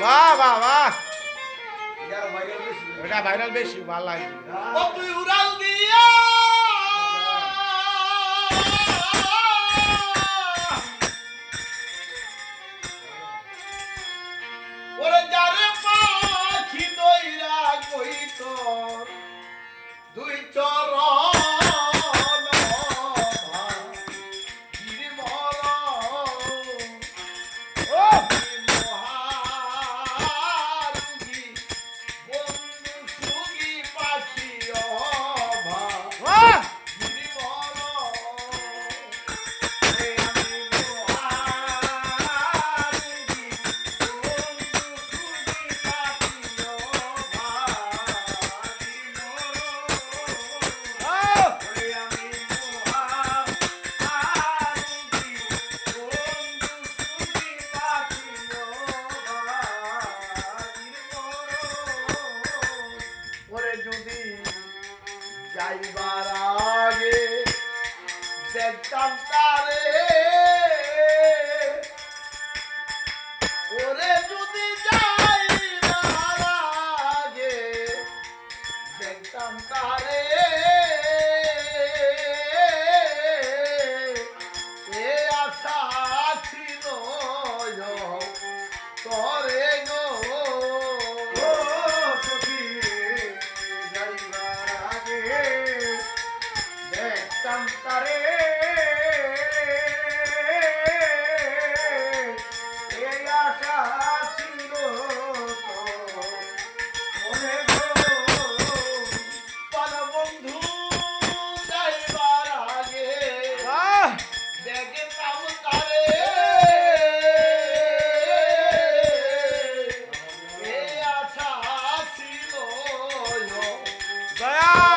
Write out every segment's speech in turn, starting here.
বাহ বাহ বাহ এটা ভাইরাল বেশি ভালো লাগে ও তুই উড়াল দিয়া ওরে যারে পাখি দইরা কইত দুই চরণ যাইবার আগে দেখতাম তারে ওরে যদি যাইবার আগে দেখতাম তারে এ আশা ছিল তরে গো Tare eya silo mone go pala bondhu jaibar age dekhitam tare eya silo Dayal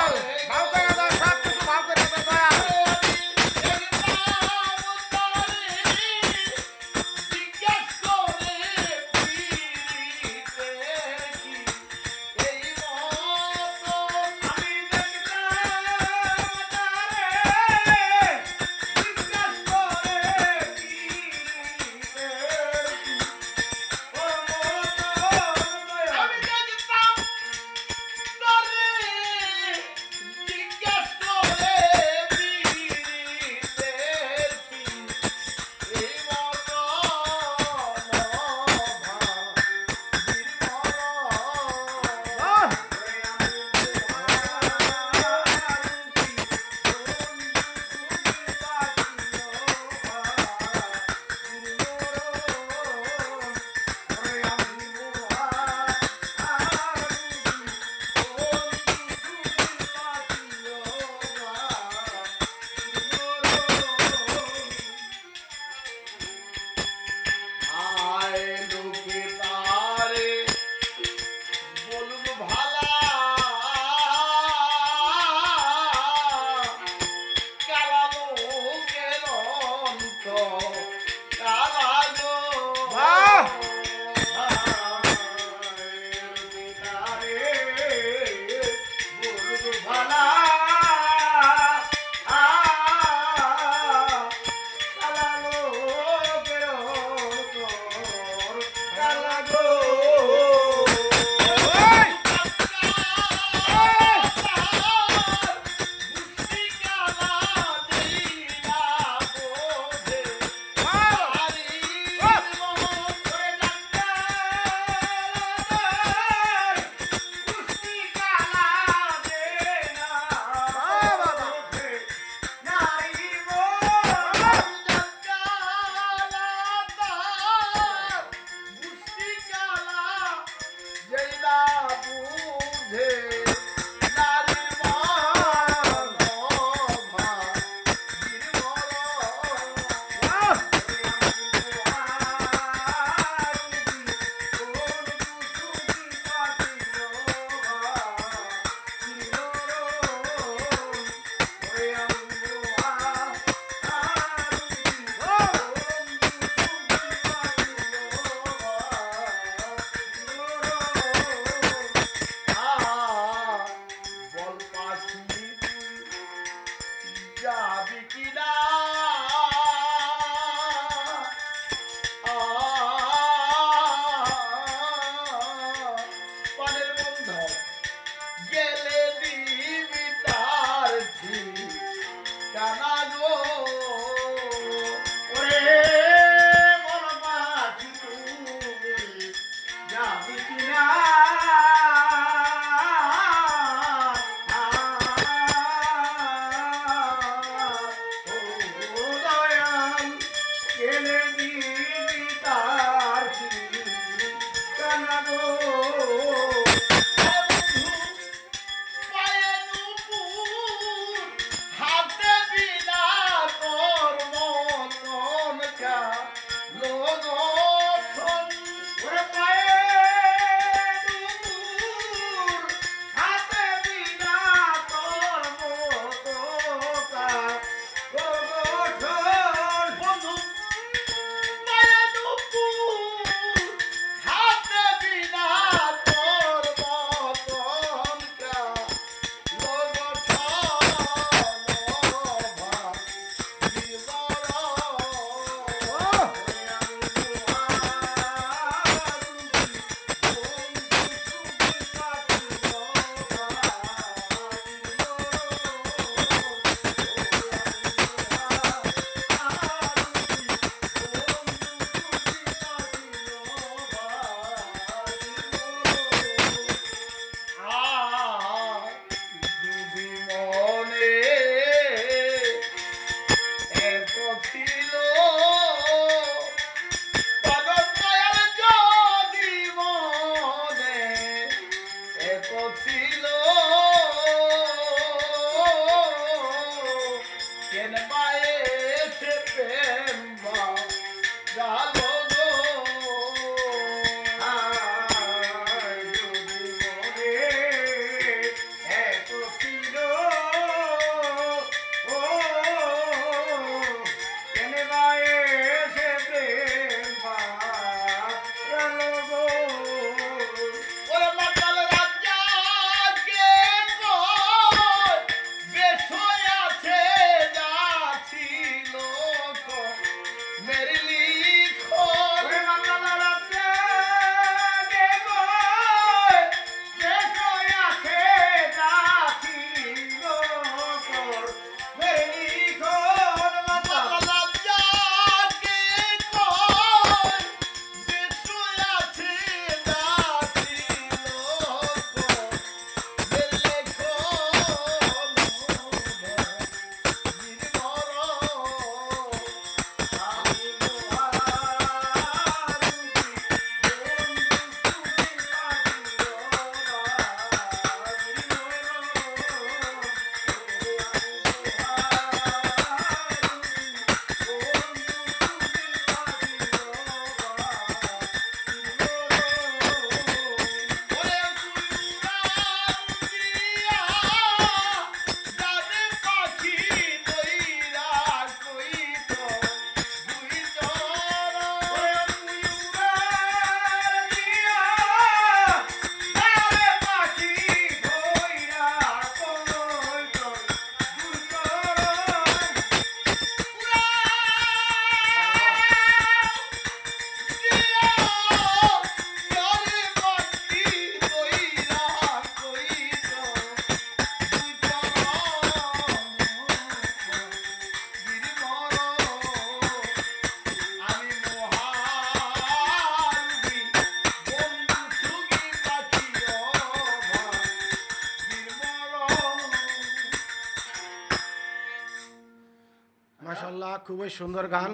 মাশাআল্লাহ, খুবই সুন্দর গান।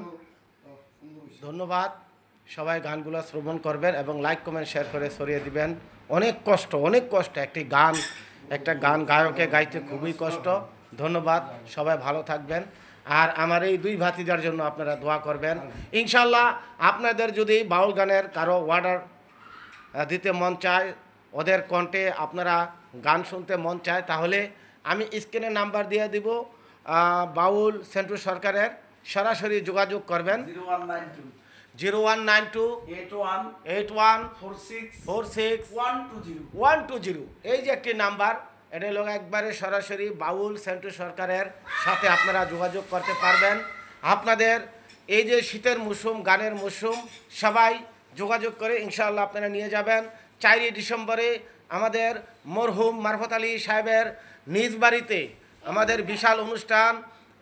ধন্যবাদ। সবাই গানগুলো শ্রবণ করবেন এবং লাইক কমেন্ট শেয়ার করে ছড়িয়ে দিবেন। অনেক কষ্ট একটা গান গায়কে গাইতে খুবই কষ্ট। ধন্যবাদ, সবাই ভালো থাকবেন। আর আমার এই দুই ভাতিজার জন্য আপনারা দোয়া করবেন। ইনশাল্লাহ আপনাদের যদি বাউল গানের কারো অর্ডার দিতে মন চায়, ওদের কণ্ঠে আপনারা গান শুনতে মন চায়, তাহলে আমি স্ক্রিনে নাম্বার দিয়ে দিব। বাউল সেন্টু সরকারের সরাসরি যোগাযোগ করবেন 0192 81 46 120। এই যে একটি নাম্বার, এটা হলো একবারে সরাসরি বাউল সেন্টু সরকারের সাথে আপনারা যোগাযোগ করতে পারবেন। আপনাদের এই যে শীতের মৌসুম, গানের মৌসুম, সবাই যোগাযোগ করে ইনশাআল্লাহ আপনারা নিয়ে যাবেন। 4 ডিসেম্বরে আমাদের মরহুম মারফত আলী সাহেবের নিজ বাড়িতে আমাদের বিশাল অনুষ্ঠান।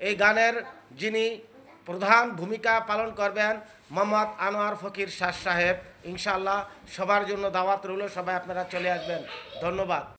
এই গানের যিনি প্রধান ভূমিকা পালন করবেন মোহাম্মদ আনোয়ার ফকির শাহ সাহেব। ইনশাআল্লাহ সবার জন্য দাওয়াত রইল, সবাই আপনারা চলে আসবেন। ধন্যবাদ।